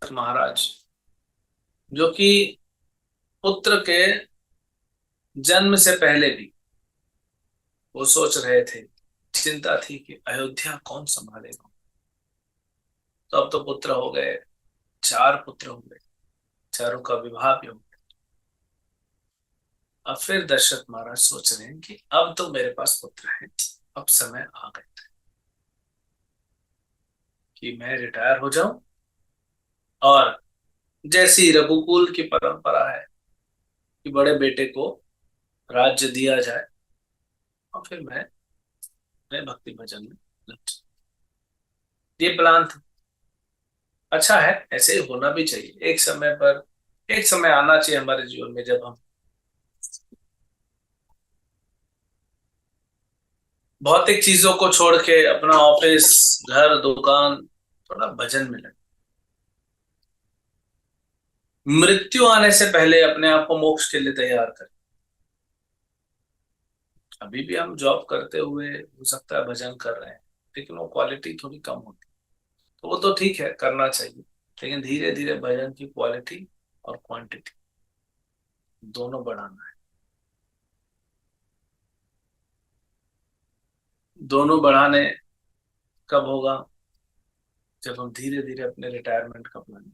दशरथ महाराज जो कि पुत्र के जन्म से पहले भी वो सोच रहे थे, चिंता थी कि अयोध्या कौन संभालेगा। तो अब तो पुत्र हो गए, 4 पुत्र हो गए, चारों का विवाह भी हो गया। अब फिर दशरथ महाराज सोच रहे हैं कि अब तो मेरे पास पुत्र है, अब समय आ गया कि मैं रिटायर हो जाऊं और जैसी रघुकुल की परंपरा है कि बड़े बेटे को राज्य दिया जाए और फिर मैं भक्ति भजन में लग जाऊं। ये प्लान था। अच्छा है, ऐसे ही होना भी चाहिए। एक समय आना चाहिए हमारे जीवन में जब हम भौतिक चीजों को छोड़ के अपना ऑफिस, घर, दुकान, थोड़ा भजन में लगे। मृत्यु आने से पहले अपने आप को मोक्ष के लिए तैयार करें। अभी भी हम जॉब करते हुए हो सकता है भजन कर रहे हैं, लेकिन वो क्वालिटी थोड़ी कम होती है। तो वो तो ठीक है, करना चाहिए, लेकिन धीरे धीरे भजन की क्वालिटी और क्वांटिटी दोनों बढ़ाना है। दोनों बढ़ाने कब होगा? जब हम धीरे धीरे अपने रिटायरमेंट का प्लान।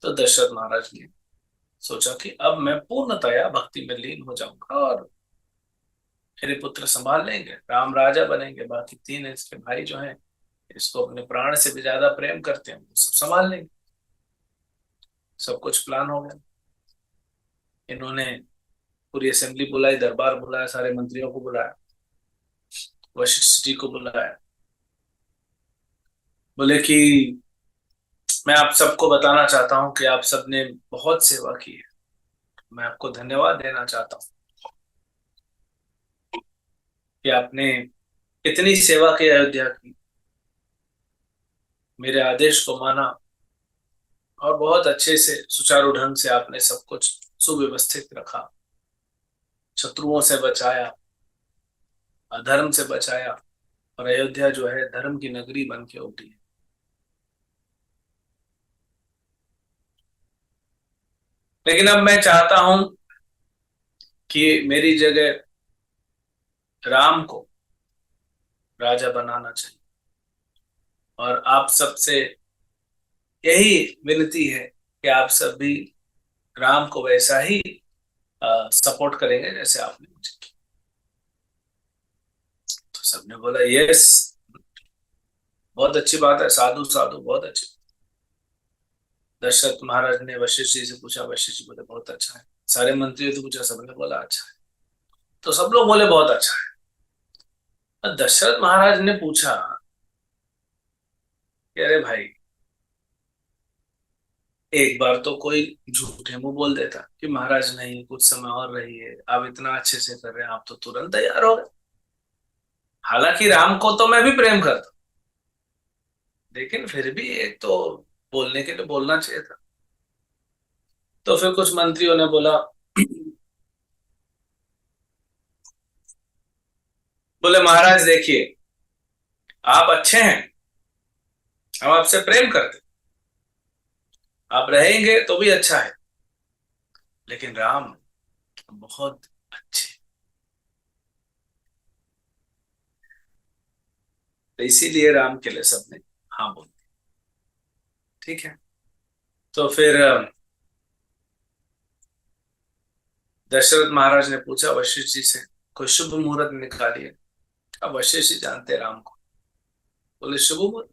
तो दशरथ महाराज ने सोचा कि अब मैं पूर्णतया भक्ति में लीन हो जाऊंगा और मेरे पुत्र संभाल लेंगे, राम राजा बनेंगे, बाकी 3 इसके भाई जो हैं इसको अपने प्राण से भी ज्यादा प्रेम करते हैं, वो सब संभाल लेंगे। सब कुछ प्लान हो गया। इन्होंने पूरी असेंबली बुलाई, दरबार बुलाया, सारे मंत्रियों को बुलाया, वशिष्ठ जी को बुलाया। बोले कि मैं आप सबको बताना चाहता हूं कि आप सबने बहुत सेवा की है, मैं आपको धन्यवाद देना चाहता हूँ कि आपने इतनी सेवा की, अयोध्या की, मेरे आदेश को माना और बहुत अच्छे से सुचारू ढंग से आपने सब कुछ सुव्यवस्थित रखा, शत्रुओं से बचाया, अधर्म से बचाया, और अयोध्या जो है धर्म की नगरी बन के उठी है। लेकिन अब मैं चाहता हूं कि मेरी जगह राम को राजा बनाना चाहिए, और आप सबसे यही विनती है कि आप सब भी राम को वैसा ही सपोर्ट करेंगे जैसे आपने मुझे किया। तो सबने बोला यस, बहुत अच्छी बात है, साधु साधु, बहुत अच्छी। दशरथ महाराज ने वशिष्ठ जी से पूछा, वशिष्ठ जी बोले बहुत अच्छा है। सारे मंत्रियों से पूछा, सबने बोला अच्छा है। तो सब लोग बोले बहुत अच्छा है। और दशरथ महाराज ने पूछा कि अरे भाई, एक बार तो कोई झूठे मुंह बोल देता कि महाराज नहीं, कुछ समय और रहिए, आप इतना अच्छे से कर रहे हैं, आप तो तुरंत तैयार हो गए। हालांकि राम को तो मैं भी प्रेम करता हूं, लेकिन फिर भी एक तो बोलने के लिए बोलना चाहिए था। तो फिर कुछ मंत्रियों ने बोला, बोले महाराज देखिए, आप अच्छे हैं, हम आपसे प्रेम करते, आप रहेंगे तो भी अच्छा है, लेकिन राम बहुत अच्छे, तो इसीलिए राम के लिए सबने हाँ बोल दिया। ठीक है। तो फिर दशरथ महाराज ने पूछा वशिष्ठ जी से, कोई शुभ मुहूर्त निकालिए। अब वशिष्ठ जी जानते राम को। बोले शुभ मुहूर्त?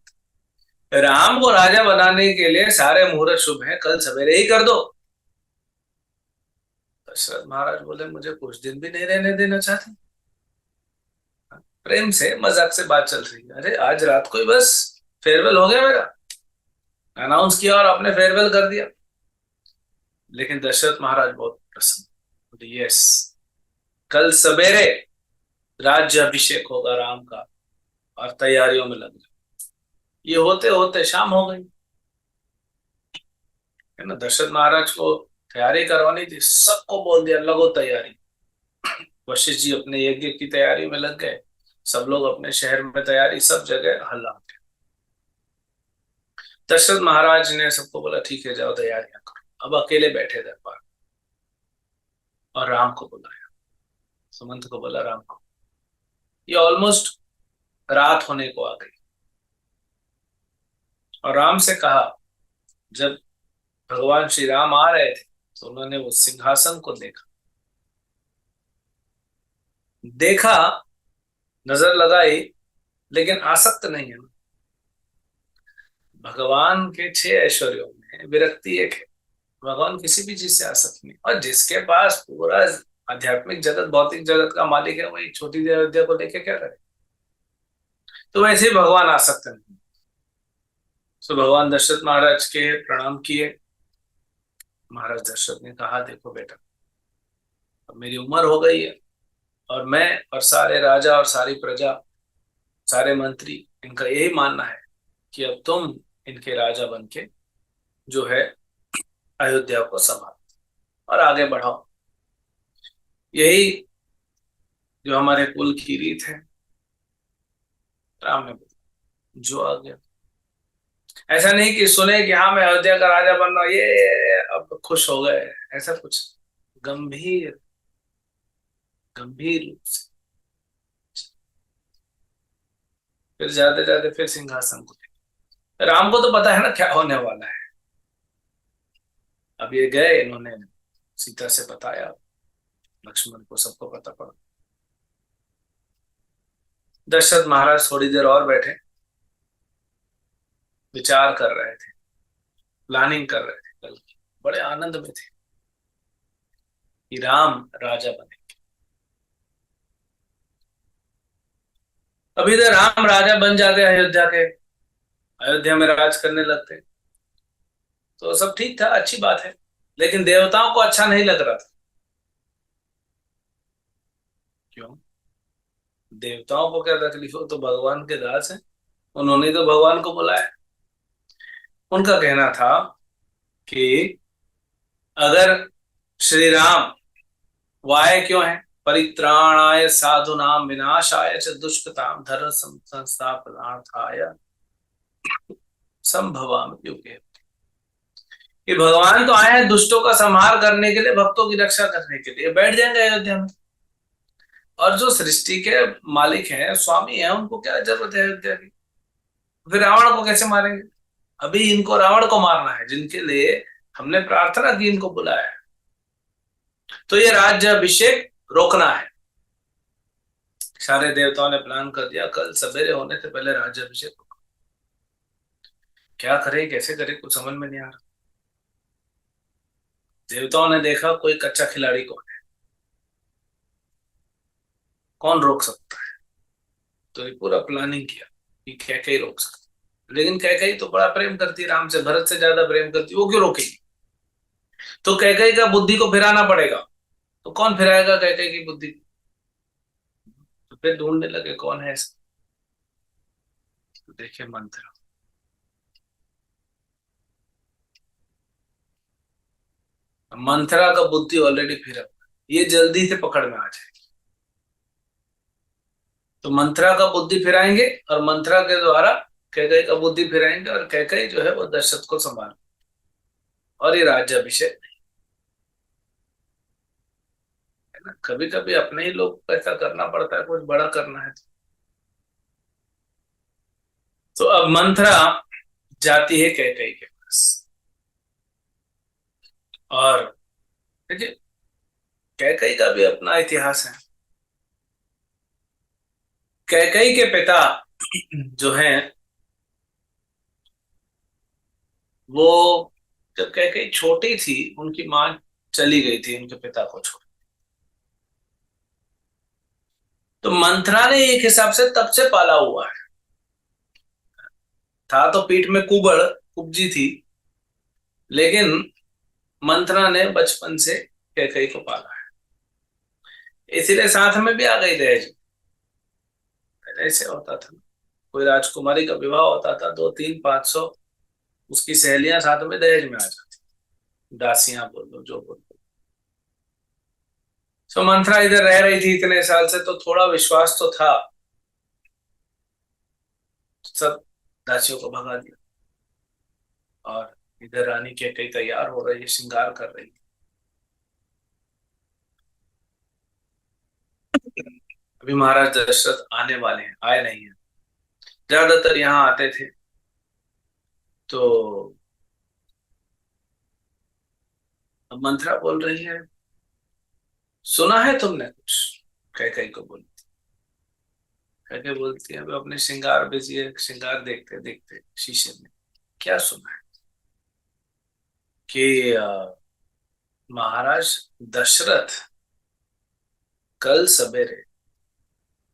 राम को राजा बनाने के लिए सारे मुहूर्त शुभ हैं, कल सवेरे ही कर दो। दशरथ महाराज बोले मुझे कुछ दिन भी नहीं रहने देना चाहते? प्रेम से मजाक से बात चल रही है, अरे आज रात को ही बस फेयरवेल हो गया मेरा, अनाउंस किया और आपने फेयरवेल कर दिया। लेकिन दशरथ महाराज बहुत प्रसन्न, बोले यस, कल सवेरे राज्य अभिषेक होगा राम का, और तैयारियों में लग गए। ये होते होते शाम हो गई, है ना। दशरथ महाराज को तैयारी करवानी थी, सबको बोल दिया लगो तैयारी। वशिष्ठ जी अपने यज्ञ की तैयारी में लग गए, सब लोग अपने शहर में तैयारी, सब जगह हल्ला। दशरथ महाराज ने सबको बोला ठीक है जाओ तैयारियां करो। अब अकेले बैठे दरबार और राम को बुलाया, सुमंत को बोला राम को। ये ऑलमोस्ट रात होने को आ गई और राम से कहा, जब भगवान श्री राम आ रहे थे तो उन्होंने वो सिंहासन को देखा, देखा, नजर लगाई, लेकिन आसक्त नहीं है ना। भगवान के 6 ऐश्वर्यों में विरक्ति एक है। भगवान किसी भी चीज से आसक्त नहीं, और जिसके पास पूरा आध्यात्मिक जगत भौतिक जगत का मालिक है, वही छोटी सी अयोध्या को लेके क्या करे। तो वैसे ही भगवान आसक्त नहीं। तो भगवान दशरथ महाराज के प्रणाम किए। महाराज दशरथ ने कहा देखो बेटा, अब मेरी उम्र हो गई है और मैं और सारे राजा और सारी प्रजा, सारे मंत्री, इनका यही मानना है कि अब तुम इनके राजा बन के जो है अयोध्या को संभालो और आगे बढ़ाओ। यही जो हमारे कुल की रीत है। राम ने बोला जो आ गया। ऐसा नहीं कि सुने कि हाँ मैं अयोध्या का राजा बन रहा हूं, ये अब खुश हो गए, ऐसा कुछ। गंभीर गंभीर रूप से फिर जाते जाते फिर सिंहासन को देखा। राम को तो पता है ना क्या होने वाला है। अब ये गए, इन्होंने सीता से बताया, लक्ष्मण को सबको पता पड़ा। दशरथ महाराज थोड़ी देर और बैठे, विचार कर रहे थे, प्लानिंग कर रहे थे कल की। बड़े आनंद में थे कि राम राजा बने। अभी तो राम राजा बन जाते अयोध्या के, अयोध्या में राज करने लगते तो सब ठीक था, अच्छी बात है। लेकिन देवताओं को अच्छा नहीं लग रहा था। क्यों? देवताओं को क्या तकलीफ हो, तो भगवान के दास हैं, उन्होंने तो भगवान को बुलाया। उनका कहना था कि अगर श्री राम वाय क्यों है, परित्राणाय साधुनाम विनाशाय च दुष्कृताम धर्म संस्थापनार्थाय संभवामि युगे। कि भगवान तो आए हैं दुष्टों का संहार करने के लिए, भक्तों की रक्षा करने के लिए, बैठ जाएंगे अयोध्या में। और जो सृष्टि के मालिक हैं, स्वामी हैं, उनको क्या जरूरत है अयोध्या की। फिर रावण को कैसे मारेंगे? अभी इनको रावण को मारना है, जिनके लिए हमने प्रार्थना की, इनको बुलाया है। तो ये राज्य अभिषेक रोकना है। सारे देवताओं ने प्लान कर दिया, कल सवेरे होने से पहले राज्य अभिषेक होगा। क्या करे कैसे करे कुछ समझ में नहीं आ रहा। देवताओं ने देखा कोई कच्चा खिलाड़ी कौन है, कौन रोक सकता है। तो ये पूरा प्लानिंग किया कि कैकेयी रोक सकता है। लेकिन कैकेयी तो बड़ा प्रेम करती है राम से, भरत से ज्यादा प्रेम करती है, वो क्यों रोकेगी। तो कैकेयी का बुद्धि को फिराना पड़ेगा। तो कौन फिराएगा कैकेयी की बुद्धि? तो फिर ढूंढने लगे कौन है ऐसा। तो देखे मंत्र। मंथरा का बुद्धि ऑलरेडी फिरा, ये जल्दी से पकड़ में आ जाएगी। तो मंथरा का बुद्धि फिराएंगे और मंथरा के द्वारा कैकेयी का बुद्धि फिराएंगे, और कैकेयी जो है वो दशरथ को संभाल, और ये राज्याभिषेक। है ना, कभी कभी अपने ही लोग को ऐसा करना पड़ता है, कुछ बड़ा करना है तो अब मंथरा जाती है कैकेयी के पास। और देखिए कैकेयी का भी अपना इतिहास है। कैकेयी के पिता जो हैं वो, जब कैकेयी छोटी थी उनकी मां चली गई थी उनके पिता को छोड़। तो मंथरा ने एक हिसाब से तब से पाला हुआ है। था तो पीठ में कुबड़ कुब्जी थी, लेकिन मंथरा ने बचपन से कैकेयी को पाला है। इसीलिए साथ में भी आ गई दहेज। ऐसे होता था, कोई राजकुमारी का विवाह होता था, 200-300-500 उसकी सहेलियां साथ में दहेज में आ जाती, दासियां बोल लो जो बोल लो। सो मंथरा इधर रह रही थी इतने साल से, तो थोड़ा विश्वास तो था। सब दासियों को भगा दिया। और इधर रानी कैकेयी तैयार हो रही है, श्रृंगार कर रही है। अभी महाराज दशरथ आने वाले हैं, आए नहीं है। ज्यादातर यहाँ आते थे। तो अब मंथरा बोल रही है, सुना है तुमने कुछ? कैकेयी को बोल, कैकेयी बोलती है, अब अपने श्रृंगार बिजी है, श्रृंगार देखते देखते शीशे में। क्या सुना है कि महाराज दशरथ कल सवेरे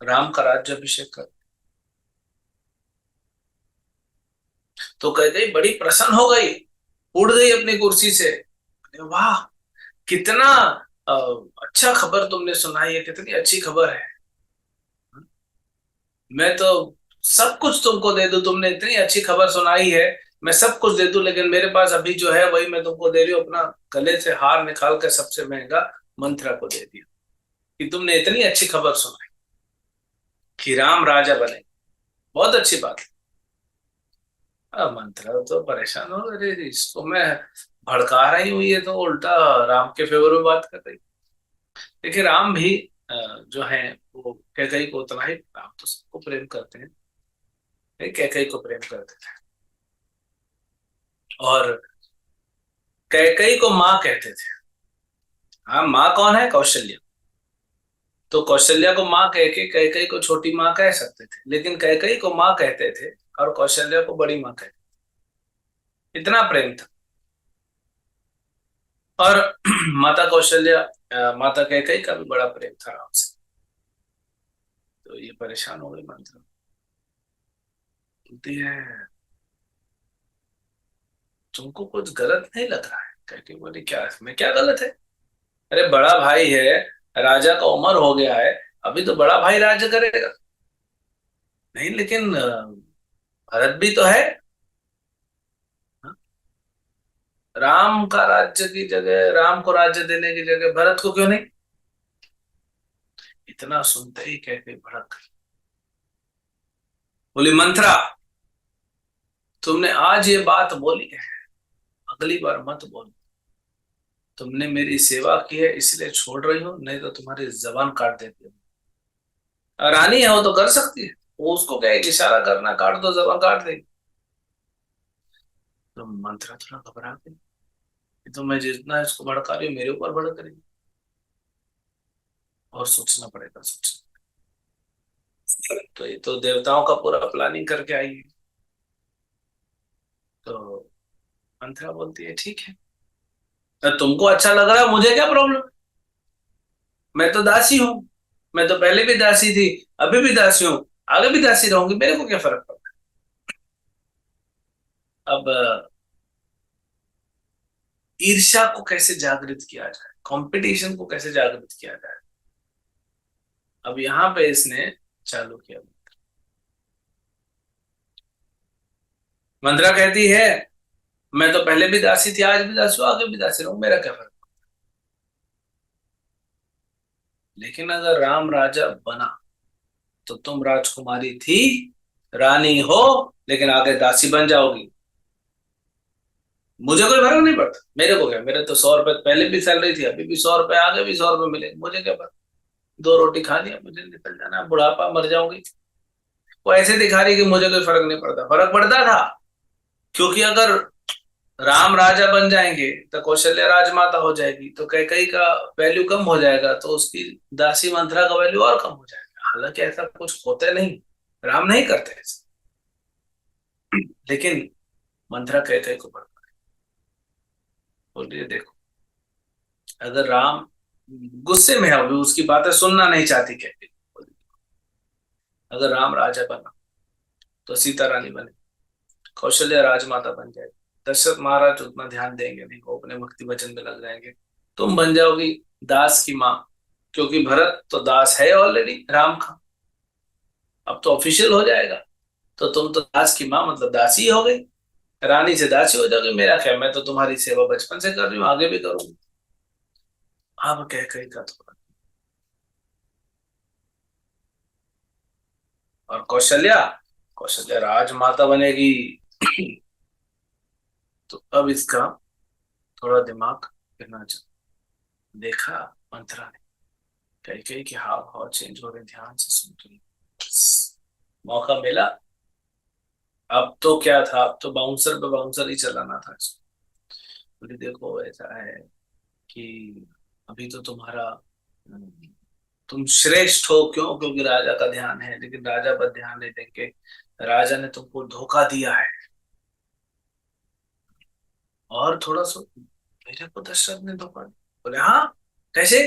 राम का राज्याभिषेक कर। तो कैकेयी बड़ी प्रसन्न हो गई, उड़ गई अपनी कुर्सी से। वाह, कितना अ, अच्छा खबर तुमने सुनाई है, कितनी अच्छी खबर है। मैं तो सब कुछ तुमको दे दूं, तुमने इतनी अच्छी खबर सुनाई है, मैं सब कुछ दे दूं, लेकिन मेरे पास अभी जो है वही मैं तुमको दे रही हूँ। अपना गले से हार निकाल कर सबसे महंगा मंत्रा को दे दिया कि तुमने इतनी अच्छी खबर सुनाई कि राम राजा बने। बहुत अच्छी बात है। अब मंत्रा तो परेशान हो, अरे इसको मैं भड़का रही हूँ, ये तो उल्टा राम के फेवर में बात कर रही। देखिए राम भी जो है वो कैकेयी को उतना ही, राम तो सबको प्रेम करते हैं, कैकेयी को प्रेम करते थे। और कैकेयी को माँ कहते थे। हाँ, माँ कौन है? कौशल्या। तो कौशल्या को माँ कह के कैकेयी को छोटी माँ कह सकते थे, लेकिन कैकेयी को माँ कहते थे और कौशल्या को बड़ी माँ कहते थे। इतना प्रेम था। और माता कौशल्या, माता कैकेयी का भी बड़ा प्रेम था राम से। तो ये परेशान हो गई मंत्रा, बोलती है तुमको कुछ गलत नहीं लग रहा है? कैकेयी बोली, क्या इसमें क्या गलत है? अरे बड़ा भाई है, राजा का उम्र हो गया है, अभी तो बड़ा भाई राज्य करेगा। नहीं लेकिन भरत भी तो है। हाँ? राम का राज्य की जगह, राम को राज्य देने की जगह भरत को क्यों नहीं? इतना सुनते ही कैकेयी भड़क गई, बोली मंत्रा, तुमने आज ये बात बोली है, अगली बार मत बोल। तुमने मेरी सेवा की है इसलिए छोड़ रही हो, नहीं तो तुम्हारी जबान काट देती हूँ। रानी है वो तो कर सकती है, वो उसको कहेगी इशारा करना, काट दो, जबान काट देगी। तो मंत्रा थोड़ा घबरा गई, ये तो मैं जितना इसको भड़का रही हूँ मेरे ऊपर भड़क रही है। और सोचना पड़ेगा, सोचना। तो ये तो देवताओं का पूरा प्लानिंग करके आई है। तो मंत्रा बोलती है ठीक है, तो तुमको अच्छा लग रहा है, मुझे क्या प्रॉब्लम? मैं तो दासी हूँ, मैं तो पहले भी दासी थी, अभी भी दासी हूँ, आगे भी दासी रहूंगी, मेरे को क्या फर्क पड़ता है? अब ईर्ष्या को कैसे जागृत किया जाए, कंपटीशन को कैसे जागृत किया जाए, अब यहाँ पे इसने चालू किया। मंत्रा कहती है मैं तो पहले भी दासी थी, आज भी दासी हूँ, आगे भी दासी रहूं, मेरा क्या फर्क? लेकिन अगर राम राजा बना तो तुम राजकुमारी थी, रानी हो, लेकिन आगे दासी बन जाओगी। मुझे कोई फर्क नहीं पड़ता, मेरे को क्या, मेरे तो 100 रुपए पहले भी सैलरी थी, अभी भी 100 रुपए, आगे भी 100 रुपए मिले, मुझे क्या फर्क? 2 रोटी खा लिया, मुझे निकल जाना, बुढ़ापा मर जाऊंगी। वो ऐसे दिखा रही कि मुझे कोई फर्क नहीं पड़ता, फर्क पड़ता था। क्योंकि अगर राम राजा बन जाएंगे तो कौशल्या राजमाता हो जाएगी, तो कैकेयी का वैल्यू कम हो जाएगा, तो उसकी दासी मंथरा का वैल्यू और कम हो जाएगा। हालांकि ऐसा कुछ होता नहीं, राम नहीं करते ऐसा। लेकिन मंथरा कैकेयी को पढ़, बोल रही है देखो, अगर राम गुस्से में है, अभी उसकी बातें सुनना नहीं चाहती कैकेयी, अगर राम राजा बना तो सीता रानी बने, कौशल्या राजमाता बन जाएगी, दशरथ महाराज उतना ध्यान देंगे नहीं, वो अपने भक्ति वचन में लग जाएंगे, तुम बन जाओगी दास की माँ। क्योंकि भरत तो दास है ऑलरेडी राम का, अब तो ऑफिशियल हो जाएगा। तो तुम तो दास की माँ मतलब दासी हो गई, रानी से दासी हो जाओगी, मेरा क्या, मैं तो तुम्हारी सेवा बचपन से कर रही हूँ, आगे भी करूंगी। अब कह कही का थोड़ा। और कौशल्या, कौशल्या राजमाता बनेगी। तो अब इसका थोड़ा दिमाग फिरना चाहिए। देखा मंत्रा ने, कही कही कि हाव भाव चेंज हो रहे, ध्यान से सुन रही। मौका मिला। अब तो क्या था, अब तो बाउंसर पे बाउंसर ही चलाना था इसको। बोले देखो ऐसा है कि अभी तो तुम्हारा तुम श्रेष्ठ हो, क्यों? क्योंकि राजा का ध्यान है, लेकिन राजा पर ध्यान नहीं देंगे। राजा ने तुमको धोखा दिया है। और थोड़ा सा मेरे को दशरथ ने धोखा दिया। बोले हाँ, कैसे?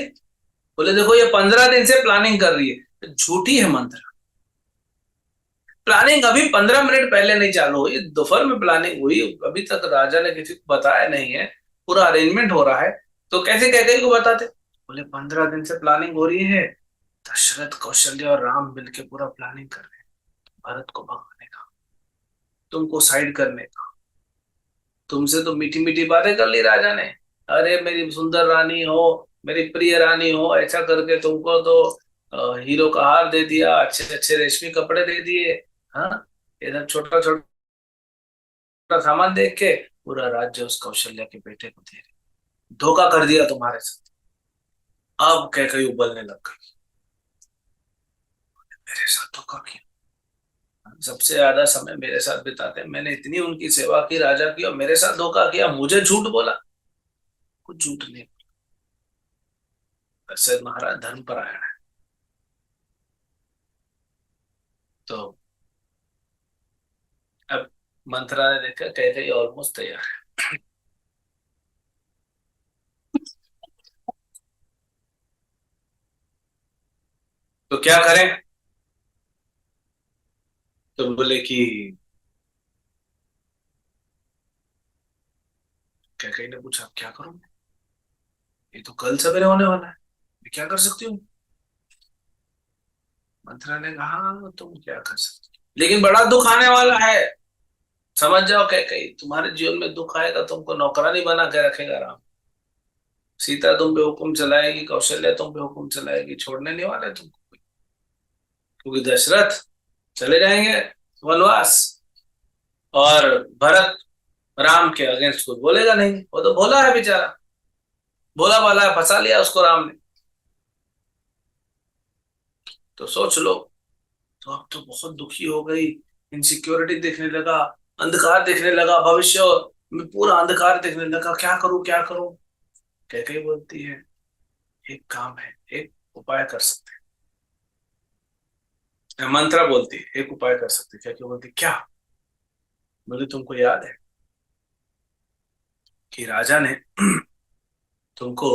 बोले देखो ये 15 दिन से प्लानिंग कर रही है। झूठी है मंत्र। प्लानिंग अभी 15 मिनट पहले नहीं चालू हुई, दोपहर में प्लानिंग हुई, अभी तक राजा ने किसी को बताया नहीं है। पूरा अरेंजमेंट हो रहा है, तो कैसे कह गई को बताते? बोले 15 दिन से प्लानिंग हो रही है। दशरथ, कौशल्य और राम मिलके पूरा प्लानिंग कर रहे हैं भरत को भगाने का, तुमको साइड करने का। तुमसे तो मीठी मीठी बातें कर ली राजा ने, अरे मेरी सुंदर रानी हो, मेरी प्रिय रानी हो, ऐसा करके तुमको तो हीरो का हार दे दिया, अच्छे अच्छे रेशमी कपड़े दे दिए। हाँ, इधर छोटा छोटा सामान देख के पूरा राज्य उस कौशल्या के बेटे को दे रहे। धोखा कर दिया तुम्हारे साथ। अब कह कही उबलने लग गई, मेरे साथ धोखा किया, सबसे ज्यादा समय मेरे साथ बिताते, मैंने इतनी उनकी सेवा की राजा की, और मेरे साथ धोखा किया, मुझे झूठ बोला। कुछ झूठ नहीं। दशरथ महाराज धर्मपरायण है। तो अब मंत्रा ने देखा कह कही ऑलमोस्ट तैयार है, तो क्या करें? तो बोले कि क्या कही ने पूछा क्या करूं, ये तो कल सवेरे होने वाला है, मैं क्या कर सकती हूँ? मंत्रा ने कहा "हाँ, तुम क्या कर सकती हो, लेकिन बड़ा दुख आने वाला है, समझ जाओ। क्या कही, तुम्हारे जीवन में दुख आएगा, तुमको नौकरानी बना के रखेगा राम। सीता तुम पे हुक्म चलाएगी, कौशल्या तुम पे हुक्म चलाएगी, छोड़ने नहीं वाले तुमको। क्योंकि दशरथ चले जाएंगे वनवास, और भरत राम के अगेंस्ट कुछ बोलेगा नहीं, वो तो भोला है बेचारा, भोला भाला है, फंसा लिया उसको राम ने। तो सोच लो। तो अब तो बहुत दुखी हो गई, इनसिक्योरिटी देखने लगा, अंधकार देखने लगा, भविष्य में पूरा अंधकार देखने लगा, क्या करूं क्या करूं? कैकेयी बोलती है एक काम है, एक उपाय कर सकते हैं। मंत्रा बोलती है एक उपाय कर सकते हैं। कैकेयी बोलती क्या? बोले तुमको याद है कि राजा ने तुमको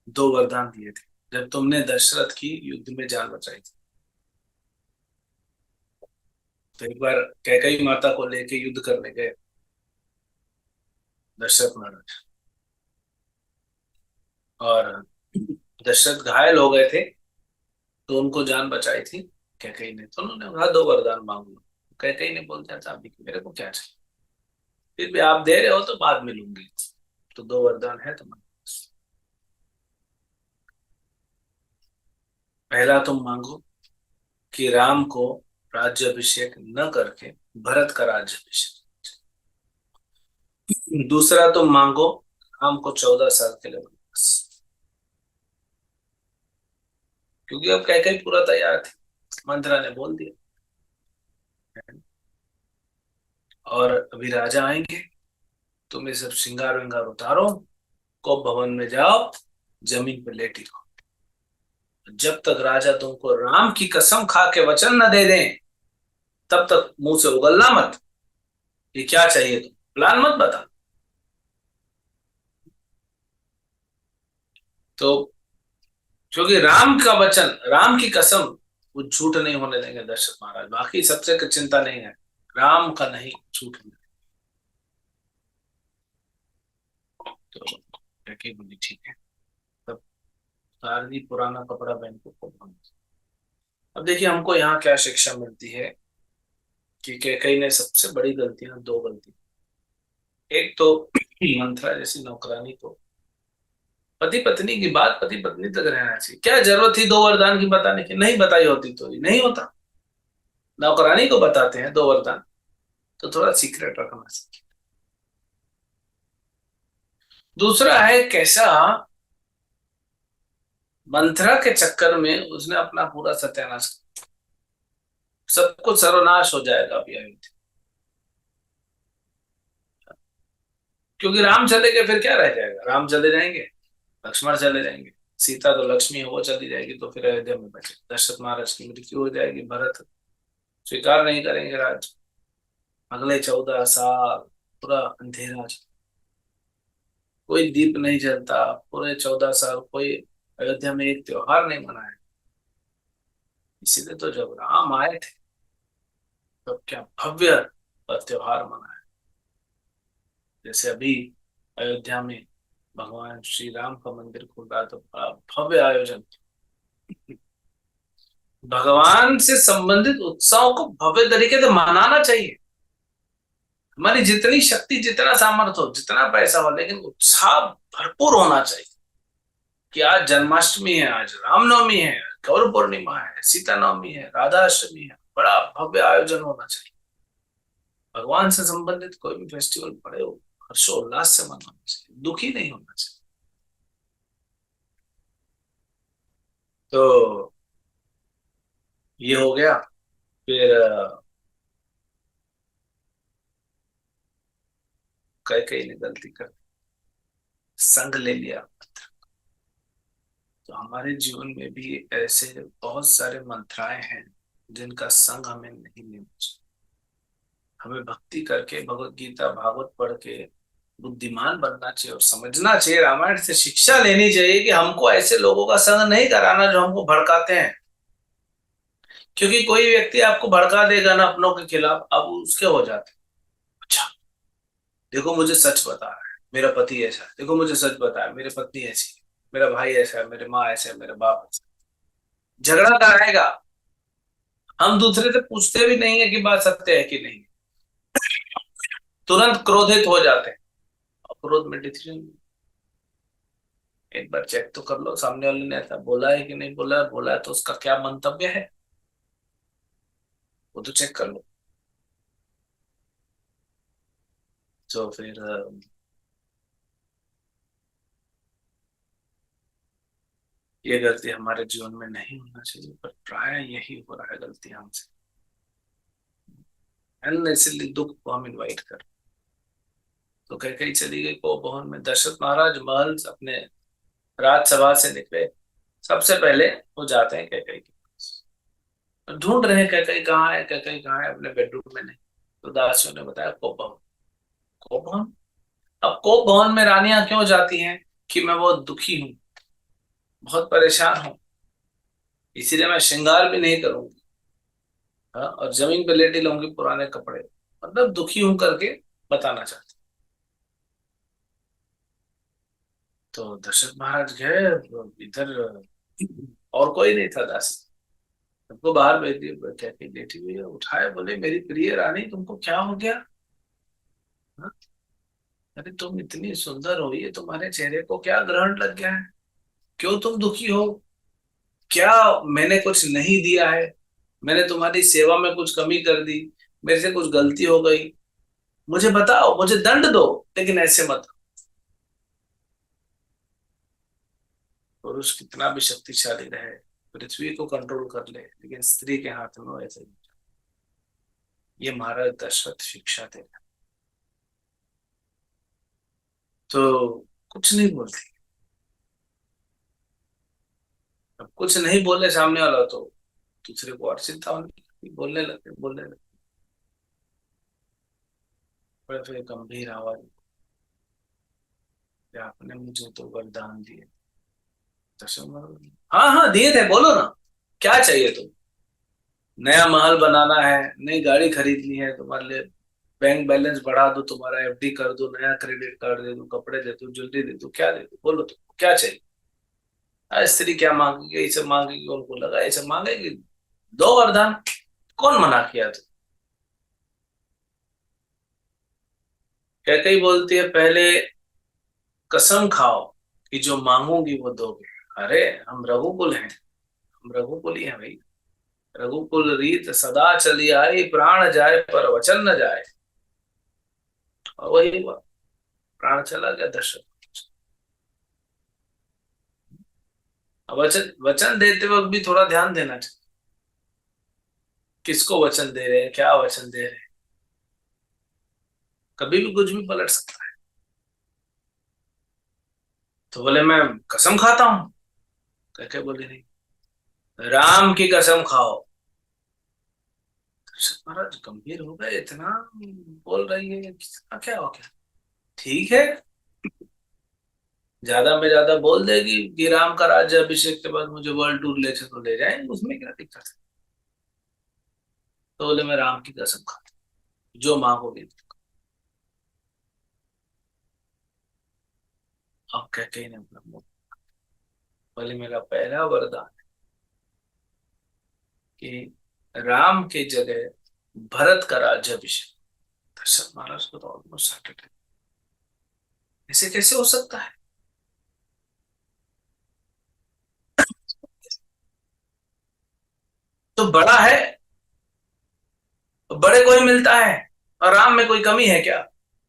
2 वरदान दिए थे जब तुमने दशरथ की युद्ध में जान बचाई थी। तो एक बार कैकेयी माता को लेके युद्ध करने गए दशरथ महाराज, और दशरथ घायल हो गए थे, तो उनको जान बचाई थी कैकेयी ने। तो उन्होंने कहा 2 वरदान मांग लो। कैकेयी ने बोल दिया था अभी मेरे को क्या चाहिए, फिर भी आप दे रहे हो तो बाद में लूंगी। तो 2 वरदान है तुम्हारे पास। पहला तुम मांगो कि राम को राज्यभिषेक न करके भरत का राज्यभिषेक। दूसरा तुम मांगो राम को 14 साल के लिए वनवास। क्योंकि अब कैकेयी पूरा तैयार थी, मंत्रा ने बोल दिया। और अभी राजा आएंगे, तुम ये सब श्रृंगार विंगार उतारो, को भवन में जाओ, जमीन पे लेटी रहो। जब तक राजा तुमको राम की कसम खा के वचन न दे दें, तब तक मुंह से उगलना मत। ये क्या चाहिए, तुम प्लान मत बता। तो क्योंकि राम का वचन, राम की कसम, वो झूठ नहीं होने देंगे दशरथ महाराज, बाकी सबसे चिंता नहीं है, राम का नहीं झूठ नहीं। तो कैकेयी बोली ठीक है। तब सारदी पुराना कपड़ा पहन के खूब घूमी। अब देखिए हमको यहाँ क्या शिक्षा मिलती है कि कैकेयी ने सबसे बड़ी गलतियां, 2 गलती। एक तो मंथरा जैसी नौकरानी को, पति पत्नी की बात पति पत्नी तक रहना चाहिए, क्या जरूरत थी 2 वरदान की बताने की? नहीं बताई होती तो ये नहीं होता। नौकरानी को बताते हैं 2 वरदान, तो थोड़ा सीक्रेट रखना चाहिए। दूसरा है कैसा मंथरा के चक्कर में उसने अपना पूरा सत्यानाश, सब कुछ सर्वनाश हो जाएगा अभी अयोध्या। क्योंकि राम चले गए फिर क्या रह जाएगा, राम चले जाएंगे, लक्ष्मण चले जाएंगे, सीता तो लक्ष्मी है वो चली जाएगी, तो फिर अयोध्या में बचे दशरथ महाराज की मृत्यु हो जाएगी, भरत स्वीकार नहीं करेंगे राज। अगले 14 साल पूरा अंधेरा, कोई दीप नहीं जलता, पूरे 14 साल कोई अयोध्या में एक त्योहार नहीं मनाया। इसीलिए तो जब राम आए थे तब क्या भव्य त्योहार मनाया। जैसे अभी अयोध्या में भगवान श्री राम का मंदिर खुल रहा तो बड़ा भव्य आयोजन। भगवान से संबंधित उत्सव को भव्य तरीके से मनाना चाहिए। हमारी जितनी शक्ति, जितना सामर्थ्य हो, जितना पैसा हो, लेकिन उत्साह भरपूर होना चाहिए कि आज जन्माष्टमी है, आज रामनवमी है, गौर पूर्णिमा है, सीता नवमी है, राधा अष्टमी है, बड़ा भव्य आयोजन होना चाहिए। भगवान से संबंधित कोई भी फेस्टिवल पड़े हो हर्षोल्लास से मनाना चाहिए, दुखी नहीं होना चाहिए। तो ये हो गया। फिर कैकेयी ने गलती कर संग ले लिया। तो हमारे जीवन में भी ऐसे बहुत सारे मंत्राएं हैं जिनका संग हमें नहीं लेना चाहिए। हमें भक्ति करके भगवत गीता भागवत पढ़ के बुद्धिमान बनना चाहिए और समझना चाहिए, रामायण से शिक्षा लेनी चाहिए कि हमको ऐसे लोगों का संग नहीं कराना जो हमको भड़काते हैं। क्योंकि कोई व्यक्ति आपको भड़का देगा ना अपनों के खिलाफ, अब उसके हो जाते हैं। अच्छा, देखो मुझे सच बता रहा है मेरा पति ऐसा है, देखो मुझे सच बता है मेरी पत्नी ऐसी है, मेरा भाई ऐसा है, मेरे माँ ऐसे है, मेरा बाप ऐसा है। झगड़ा कराएगा। हम दूसरे से पूछते भी नहीं है कि बात सत्य है कि नहीं, तुरंत क्रोधित हो जाते हैं। और क्रोध में डिसीजन, एक बार चेक तो कर लो सामने वाले ने ऐसा बोला है कि नहीं बोला है, बोला है तो उसका क्या मंतव्य है, वो तो चेक कर लो। तो फिर ये गलती हमारे जीवन में नहीं होना चाहिए, पर प्राय यही हो रहा है गलती हमसे। अननेसेसरी दुख को हम इनवाइट कर। तो कह कही चली गई को भवन में, दशरथ महाराज महल से अपने राजसभा से निकले, सबसे पहले वो जाते हैं कैकई के पास, तो ढूंढ रहे हैं कैकई कहाँ है, कैकई कहाँ है, अपने बेडरूम में नहीं। तो दासियों ने बताया कोप भवन। कोप भवन, अब कोप भवन में रानियां क्यों जाती हैं कि मैं बहुत दुखी हूँ, बहुत परेशान हूँ, इसीलिए मैं श्रृंगार भी नहीं करूंगी, हाँ, और जमीन पे लेटी लाऊंगी पुराने कपड़े, मतलब दुखी हूं करके बताना चाहती। तो दशरथ महाराज गए, इधर और कोई नहीं था, दास सबको बाहर भेज दिए, क्या कि लेटी हुई है, उठाए, बोले मेरी प्रिय रानी तुमको क्या हो गया, हाँ? अरे तुम इतनी सुंदर हो, ये तुम्हारे चेहरे को क्या ग्रहण लग गया है, क्यों तुम दुखी हो, क्या मैंने कुछ नहीं दिया है, मैंने तुम्हारी सेवा में कुछ कमी कर दी, मेरे से कुछ गलती हो गई, मुझे बताओ, मुझे दंड दो, लेकिन ऐसे मत। पुरुष कितना भी शक्तिशाली रहे, पृथ्वी को कंट्रोल कर ले, लेकिन स्त्री के हाथ में ऐसे नहीं। ये महाराज दशरथ शिक्षा थे। तो कुछ नहीं बोलती, अब कुछ नहीं बोले सामने वाला तो दूसरे को और चिंता होने लगी, बोलने लगे, बड़े फिर गंभीर आवाज में, "क्या आपने मुझे तो वरदान दिए।" दशरथ महाराज, हाँ हाँ दिए थे, बोलो ना क्या चाहिए तुम, नया महल बनाना है, नई गाड़ी खरीदनी है तुम्हारे लिए, बैंक बैलेंस बढ़ा दो, तुम्हारा एफडी कर दो, नया क्रेडिट कार्ड दे दो, कपड़े दे दो, ज्वेलरी दे दो, क्या दे दो, बोलो तुमको क्या चाहिए। स्त्री क्या मांगेगी, ये सब मांगेगी, उनको लगा ये सब मांगेगी, दो वरदान, कौन मना किया तू। कैकई बोलती है पहले कसम खाओ कि जो मांगूंगी वो दोगे। अरे हम रघुकुल हैं, हम रघुकुल ही हैं भाई, रघुकुल रीत सदा चली आई, प्राण जाए पर वचन न जाए। और वही हुआ, प्राण चला गया दशरथ। वचन वचन देते वक्त भी थोड़ा ध्यान देना चाहिए, किसको वचन दे रहे हैं, क्या वचन दे रहे हैं। कभी भी कुछ भी पलट सकता है। तो बोले मैं कसम खाता हूं, कह के बोले नहीं, राम की कसम खाओ। दशरथ महाराज गंभीर हो गए, इतना बोल रही है, कितना क्या हो गया। ठीक है, ज्यादा में ज्यादा बोल देगी कि राम का राज्य अभिषेक के बाद मुझे वर्ल्ड टूर ले चलो, तो ले जाएंगे, उसमें क्या दिक्कत है। तो बोले मैं राम की कसम खाता हूं, जो मांगोगे। अब कह के नहीं बोला, बोले मेरा पहला वरदान कि राम के जगह भरत का राज्याभिषेक। दशरथ महाराज को तो ऑलमोस्ट हार्ट अटैक, ऐसे कैसे हो सकता है। तो बड़ा है, बड़े को ही मिलता है, और राम में कोई कमी है क्या।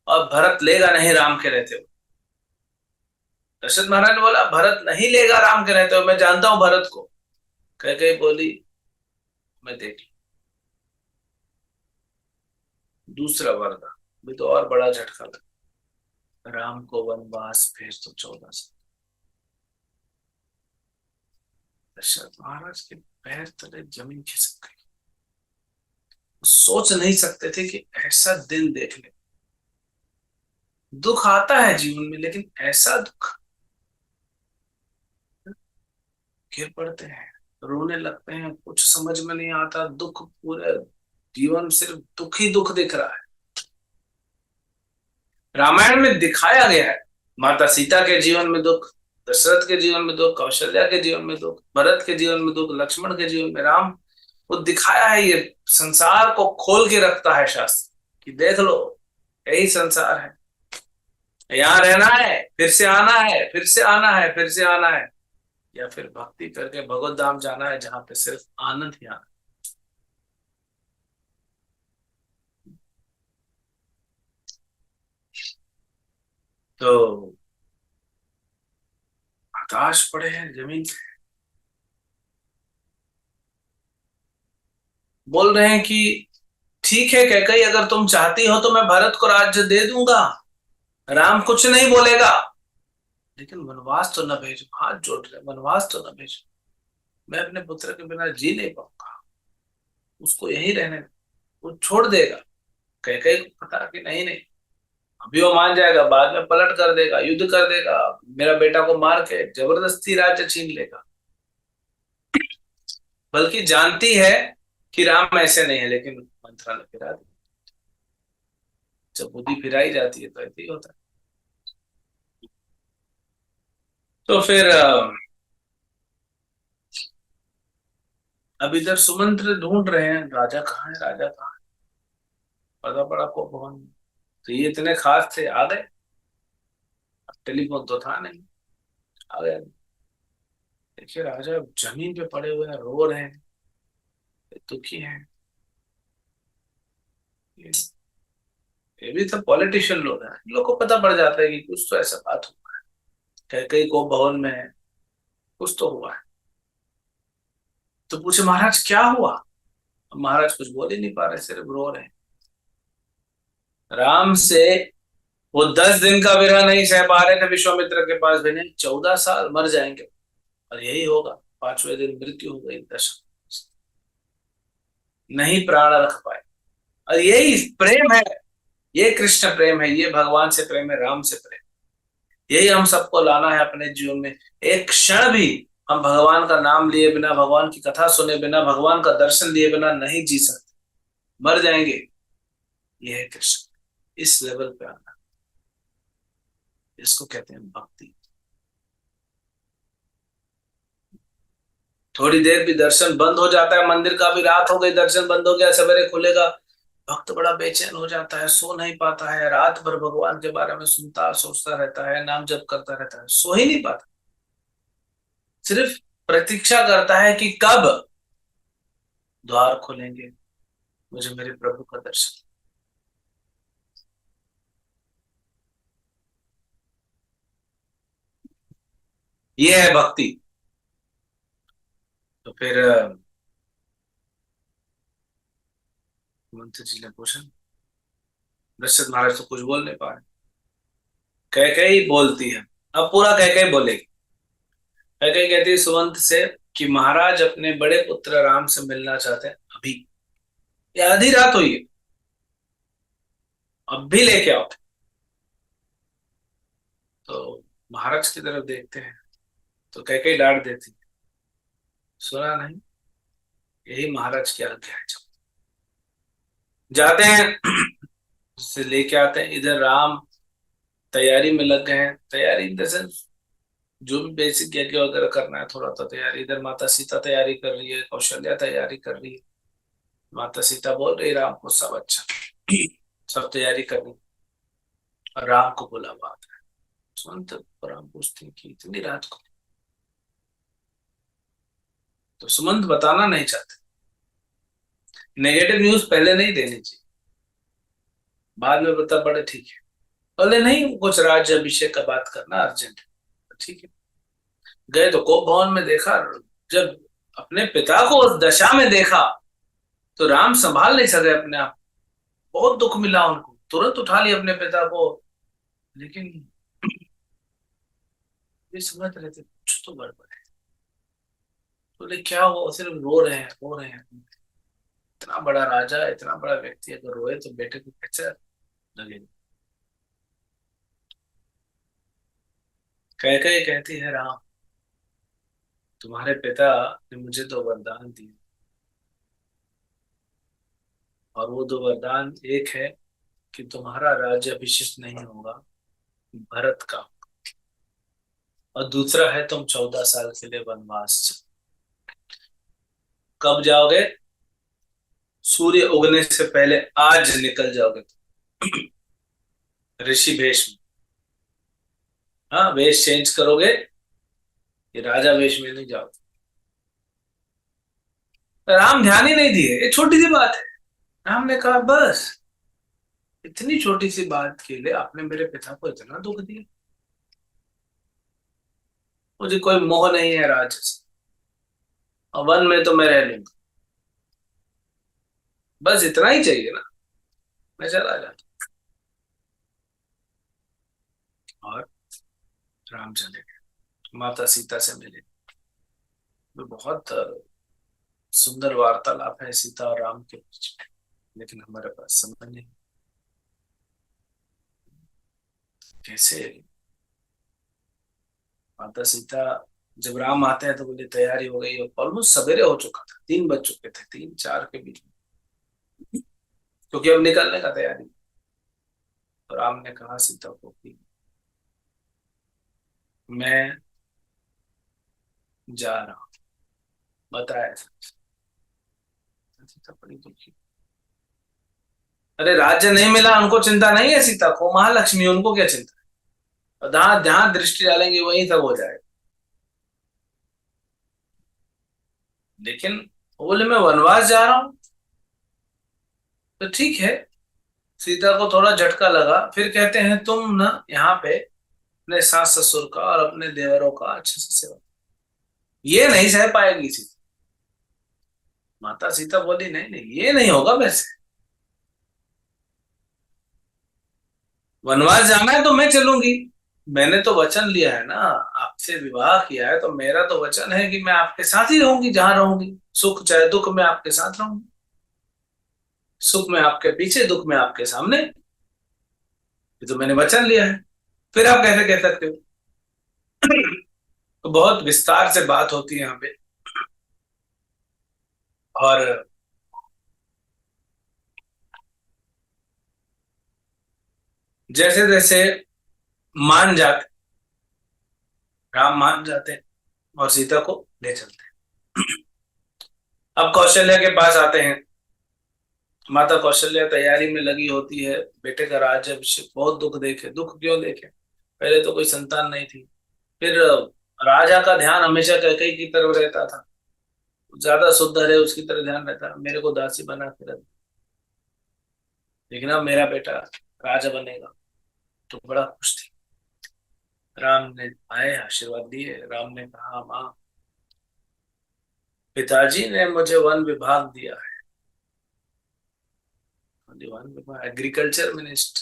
और भरत लेगा नहीं राम के रहते हो। दशरथ महाराज ने बोला भरत नहीं लेगा राम के रहते हो, मैं जानता हूं भरत को। कह गई बोली मैं देख लूं। दूसरा वरदान भी तो और बड़ा झटका लगा, राम को वनवास भेज दो 14 साल। दशरथ महाराज के पैर तले जमीन खिसक गई। सोच नहीं सकते थे कि ऐसा दिन देख ले। दुख आता है जीवन में, लेकिन ऐसा दुख, गिर पड़ते हैं, रोने लगते हैं, कुछ समझ में नहीं आता, दुख पूरे जीवन सिर्फ दुख ही दुख दिख रहा है। रामायण में दिखाया गया है, माता सीता के जीवन में दुख, दशरथ के जीवन में दुख, कौशल्या के जीवन में दुख, भरत के जीवन में दुख, लक्ष्मण के जीवन में, राम, वो दिखाया है। ये संसार को खोल के रखता है शास्त्र कि देख लो, यही संसार है, यहाँ रहना है, फिर से आना है, फिर से आना है, फिर से आना है, या फिर भक्ति करके भगवत धाम जाना है जहां पे सिर्फ आनंद ही आनंद। तो आकाश पड़े हैं जमीन से, बोल रहे हैं कि ठीक है कैकई, अगर तुम चाहती हो तो मैं भरत को राज्य दे दूंगा, राम कुछ नहीं बोलेगा, लेकिन वनवास तो न भेजो। हाथ जोड़ रहे, वनवास तो न भेजो, मैं अपने पुत्र के बिना जी नहीं पाऊंगा, उसको यहीं रहने दो, वो छोड़ देगा। कैकई को पता कि नहीं नहीं, अभी वो मान जाएगा, बाद में पलट कर देगा, युद्ध कर देगा, मेरा बेटा को मार के जबरदस्ती राज्य छीन लेगा। बल्कि जानती है कि राम ऐसे नहीं है, लेकिन मंत्रा ने फिरा दी। जब बुद्धि फिराई जाती है तो ऐसे ही होता है। तो फिर अब इधर सुमंत्र ढूंढ रहे हैं राजा कहाँ है, राजा कहाँ है। पता पड़ा को भवन, तो ये इतने खास थे, आ गए। टेलीफोन तो था नहीं, आ गए। देखिए राजा जमीन पे पड़े हुए हैं, रो रहे हैं, दुखी हैं। ये, ये भी सब पॉलिटिशियन लोग हैं, इन लोग को पता पड़ जाता है कि कुछ तो ऐसा बात हुआ है, कहीं कहीं को भवन में है, कुछ तो हुआ है। तो पूछे महाराज क्या हुआ। अब महाराज कुछ बोल ही नहीं पा रहे, सिर्फ रो रहे हैं। राम से वो 10 दिन का विरह नहीं सह पा रहे थे, विश्वामित्र के पास भेजे, 14 साल मर जाएंगे, और यही होगा, 5वें दिन मृत्यु हो गई। दशरथ नहीं प्राण रख पाए। और यही प्रेम है, ये कृष्ण प्रेम है, ये भगवान से प्रेम है, राम से प्रेम। यही हम सबको लाना है अपने जीवन में। एक क्षण भी हम भगवान का नाम लिए बिना, भगवान की कथा सुने बिना, भगवान का दर्शन लिए बिना नहीं जी सकते, मर जाएंगे। ये है कृष्ण, इस लेवल पे आना, इसको कहते हैं भक्ति। थोड़ी देर भी दर्शन बंद हो जाता है, मंदिर का भी रात हो गई, दर्शन बंद हो गया, सवेरे खुलेगा, भक्त बड़ा बेचैन हो जाता है, सो नहीं पाता है, रात भर भगवान के बारे में सुनता सोचता रहता है, नाम जप करता रहता है, सो ही नहीं पाता, सिर्फ प्रतीक्षा करता है कि कब द्वार खोलेंगे, मुझे मेरे प्रभु का दर्शन। ये है भक्ति। फिर मंत्री जी ने पूछा, दशरथ महाराज तो कुछ बोल नहीं पा रहे। कैकेयी बोलती है, अब पूरा कैकेयी बोलेगी। कैकेयी कहती है सुमंत से कि महाराज अपने बड़े पुत्र राम से मिलना चाहते हैं अभी। ये आधी रात हुई है, अब भी लेके आओ। तो महाराज की तरफ देखते हैं तो कैकेयी डांट देती है, सुना नहीं, यही महाराज की आज्ञा है। जाते हैं से लेके आते हैं। इधर राम तैयारी में लग गए हैं। तैयारी इन द सेंस जो भी बेसिक यज्ञ वगैरह करना है थोड़ा तो तैयारी। इधर माता सीता तैयारी कर रही है, कौशल्या तैयारी कर रही है। माता सीता बोल रही राम को सब अच्छा, सब तैयारी करनी। और राम को बोला बात है तुरंत। राम पूछते हैं कि इतनी रात को, तो सुमंत बताना नहीं चाहते। नेगेटिव न्यूज पहले नहीं देनी चाहिए, बाद में बता पड़े ठीक है। बोले नहीं, कुछ राज्य अभिषेक का बात करना अर्जेंट है। ठीक है, गए तो कोप भवन में देखा। जब अपने पिता को उस दशा में देखा तो राम संभाल नहीं सके अपने आप। बहुत दुख मिला उनको, तुरंत उठा लिया अपने पिता को। लेकिन ये समझ रहे थे कुछ तो गड़बड़ है। बोले क्या हुआ? सिर्फ रो रहे हैं, रो रहे हैं। इतना बड़ा राजा, इतना बड़ा व्यक्ति अगर रोए तो बेटे को कैसे लगेगा? कह कह कहती है राम, तुम्हारे पिता ने मुझे दो वरदान दिए, और वो दो वरदान एक है कि तुम्हारा राज्य अभिषिक्त नहीं होगा, भरत का। और दूसरा है तुम 14 साल के लिए वनवास कब जाओगे? सूर्य उगने से पहले आज निकल जाओगे ऋषि भेष में। हाँ, वेश चेंज करोगे, ये राजा वेश में नहीं जाओगे। राम ध्यान ही नहीं दिए, ये छोटी सी बात है। राम ने कहा बस, इतनी छोटी सी बात के लिए आपने मेरे पिता को इतना दुख दिया। मुझे कोई मोह नहीं है राज्य से, और वन में तो मैं रह लूंगा। बस इतना ही चाहिए ना, मैं चला जाता। और राम चले गए, माता सीता से मिले। वो बहुत सुंदर वार्तालाप है सीता और राम के बीच में, लेकिन हमारे पास समय नहीं। कैसे माता सीता, जब राम आते हैं तो बोले तैयारी हो गई। ऑलमोस्ट सवेरे हो चुका था, 3 बज चुके थे, 3-4 के बीच में, क्योंकि अब निकलने का तैयारी। तो राम ने कहा सीता को कि मैं जा रहा हूँ, बताया ऐसा। सीता बड़ी दुखी। अरे राज्य नहीं मिला उनको चिंता नहीं है सीता को, महालक्ष्मी, उनको क्या चिंता है? जहां जहां दृष्टि डालेंगे वहीं सब हो जाएगा। लेकिन वो बोले मैं वनवास जा रहा हूँ, तो ठीक है। सीता को थोड़ा झटका लगा। फिर कहते हैं तुम ना यहाँ पे अपने सास ससुर का और अपने देवरों का अच्छे से सेवा। ये नहीं सह पाएगी सीता। माता सीता बोली नहीं नहीं, ये नहीं होगा वैसे। वनवास जाना है तो मैं चलूंगी, मैंने तो वचन लिया है ना, आपसे विवाह किया है, तो मेरा तो वचन है कि मैं आपके साथ ही रहूंगी, जहां रहूंगी। सुख चाहे दुख में आपके साथ रहूंगी। सुख में आपके पीछे, दुख में आपके सामने। ये तो मैंने वचन लिया है। फिर आप कैसे कह सकते हो? तो बहुत विस्तार से बात होती है यहाँ पे। और जैसे जैसे मान जाते, राम मान जाते हैं और सीता को ले चलते हैं। अब कौशल्या के पास आते हैं। माता कौशल्या तैयारी में लगी होती है, बेटे का राज्यभिषेक। बहुत दुख देखे, दुख क्यों देखे? पहले तो कोई संतान नहीं थी। फिर राजा का ध्यान हमेशा कैकेयी की तरफ रहता था, ज्यादा शुद्ध है उसकी तरफ ध्यान रहता, मेरे को दासी बना के रख। लेकिन अब मेरा बेटा राजा बनेगा, तो बड़ा खुश थी। राम ने आए, आशीर्वाद दिए। राम ने कहा माँ, पिताजी ने मुझे वन विभाग दिया है। वन विभाग, एग्रीकल्चर मिनिस्टर,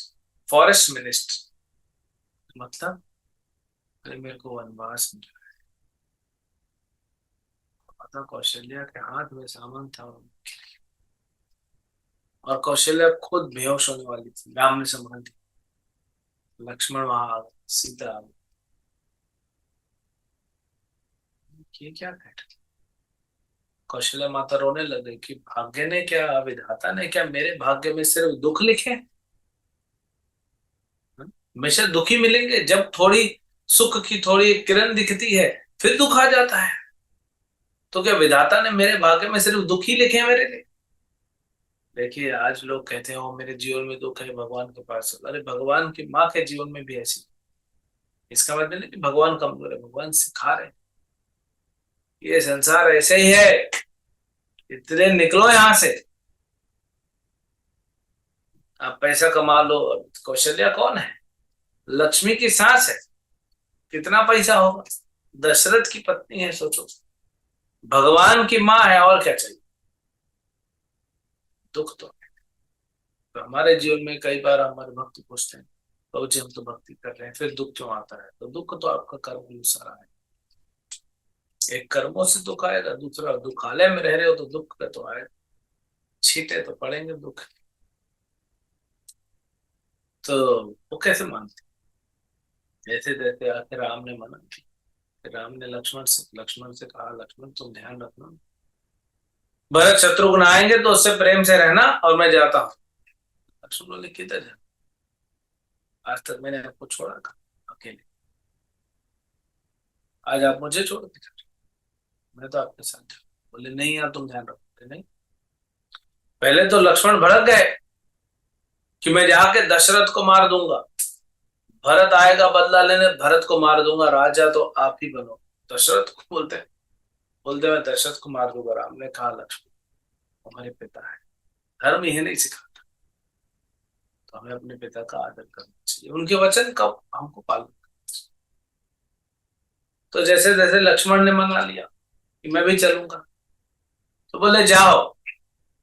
फॉरेस्ट मिनिस्टर, मतलब अरे मेरे को वनवास मिला। माता कौशल्या के हाथ में सामान था, और कौशल्या खुद बेहोश होने वाली थी, राम ने संभाल दी। लक्ष्मण वहां आ गए, सीता आ गई। ये क्या कह रहे? कौशल्या माता रोने लग गई कि भाग्य ने क्या, विधाता ने क्या मेरे भाग्य में सिर्फ दुख लिखे हैं? हमेशा दुखी मिलेंगे? जब थोड़ी सुख की थोड़ी किरण दिखती है फिर दुख आ जाता है। तो क्या विधाता ने मेरे भाग्य में सिर्फ दुख ही लिखे हैं मेरे लिए? देखिए, आज लोग कहते हैं वो मेरे जीवन में दुख है, भगवान के पास। अरे भगवान की माँ के जीवन में भी ऐसी। इसका मतलब नहीं कि भगवान कमजोर है, भगवान सिखा रहे हैं। ये संसार ऐसे ही है, इतने निकलो यहां से। आप पैसा कमा लो। कौशल्या कौन है? लक्ष्मी की सास है। कितना पैसा होगा? दशरथ की पत्नी है, सोचो। भगवान की माँ है, और क्या चाहिए? दुख तो है। तो हमारे जीवन में कई बार हमारे भक्त पूछते हैं, तो जी हम तो भक्ति कर रहे हैं, फिर दुख क्यों आता है? तो दुख तो आपका कर्म अनुसार है। एक कर्मों से दुख आएगा, दूसरा दुखालय में रह रहे हो तो दुख का तो आएगा। छींटे तो पड़ेंगे दुख। तो वो कैसे मानते? जैसे जैसे आके राम ने मना की। राम ने लक्ष्मण से कहा, लक्ष्मण तुम ध्यान रखना, भरत शत्रुघ्न आएंगे तो उससे प्रेम से रहना, और मैं जाता हूँ। लक्ष्मण बोले किधर जा? आज तक मैंने आपको छोड़ा था अकेले, आज आप मुझे छोड़ के जा रहे हो। मैं तो आपके साथ जाऊँ। बोले नहीं यार, तुम ध्यान रखो। नहीं, पहले तो लक्ष्मण भड़क गए कि मैं जाके दशरथ को मार दूंगा, भरत आएगा बदला लेने, भरत को मार दूंगा, राजा तो आप ही बनो। दशरथ को बोलते मैं दशरथ को मार दूंगा। राम ने कहा, लक्ष्मण हमारे पिता है, धर्म यही नहीं सिखाता, तो हमें अपने पिता का आदर करना चाहिए, उनके वचन का हमको पालन करना चाहिए। तो जैसे जैसे लक्ष्मण ने मना लिया कि मैं भी चलूंगा, तो बोले जाओ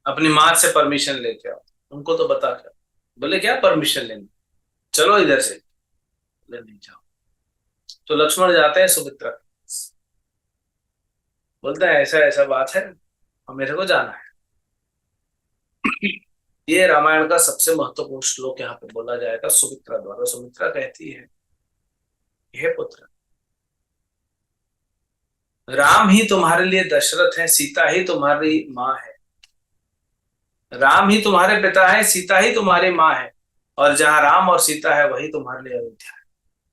अपनी माँ से परमिशन लेके आओ, उनको तो बता कर। बोले क्या परमिशन लेनी, चलो इधर से। बोले नहीं, जाओ। तो लक्ष्मण जाते हैं सुमित्रा के पास। बोलते हैं ऐसा ऐसा बात है और मेरे को जाना है। ये रामायण का सबसे महत्वपूर्ण श्लोक यहाँ पे बोला जाएगा सुमित्रा द्वारा। सुमित्रा कहती है, हे पुत्र, राम ही तुम्हारे लिए दशरथ है, सीता ही तुम्हारी माँ है। राम ही तुम्हारे पिता है, सीता ही तुम्हारी माँ है, और जहाँ राम और सीता है वही तुम्हारे लिए अयोध्या है।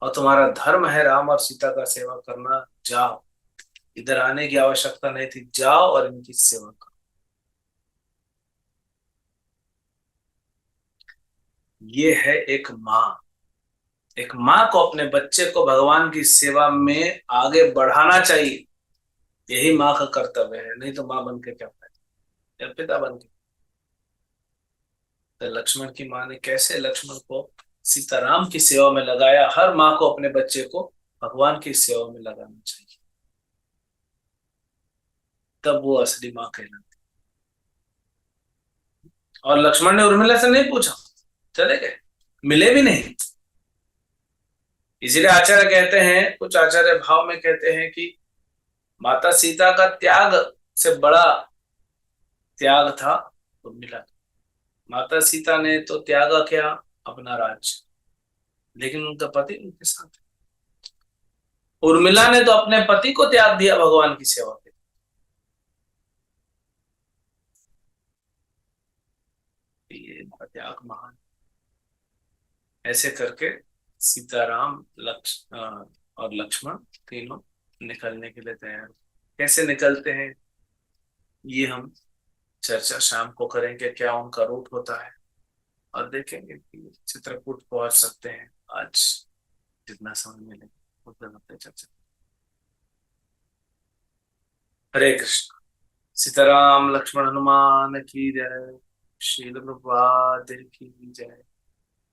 और तुम्हारा धर्म है राम और सीता का सेवा करना। जाओ, इधर आने की आवश्यकता नहीं थी, जाओ और इनकी सेवा करो। ये है एक माँ। एक माँ को अपने बच्चे को भगवान की सेवा में आगे बढ़ाना चाहिए। यही माँ का कर्तव्य है, नहीं तो माँ बन के क्या फायदा, या पिता बन के। तो लक्ष्मण की माँ ने कैसे लक्ष्मण को सीताराम की सेवा में लगाया। हर माँ को अपने बच्चे को भगवान की सेवा में लगाना चाहिए, तब वो असली माँ कहलाती। और लक्ष्मण ने उर्मिला से नहीं पूछा, चले गए, मिले भी नहीं। इसीलिए आचार्य कहते हैं, कुछ आचार्य भाव में कहते हैं कि माता सीता का त्याग से बड़ा त्याग था उर्मिला। माता सीता ने तो त्यागा क्या, अपना राज्य, लेकिन उनका पति उनके साथ है। उर्मिला ने तो अपने पति को त्याग दिया भगवान की सेवा के लिए। ये इनका त्याग महान। ऐसे करके सीताराम और लक्ष्मण तीनों निकलने के लिए तैयार। कैसे निकलते हैं ये हम चर्चा शाम को करेंगे, क्या उनका रूट होता है, और देखेंगे कि चित्रकूट पहुंच सकते हैं आज, जितना समय मिले उतना अपने चर्चा। हरे कृष्ण। सीताराम लक्ष्मण हनुमान की जय। श्रील प्रभुपाद की जय।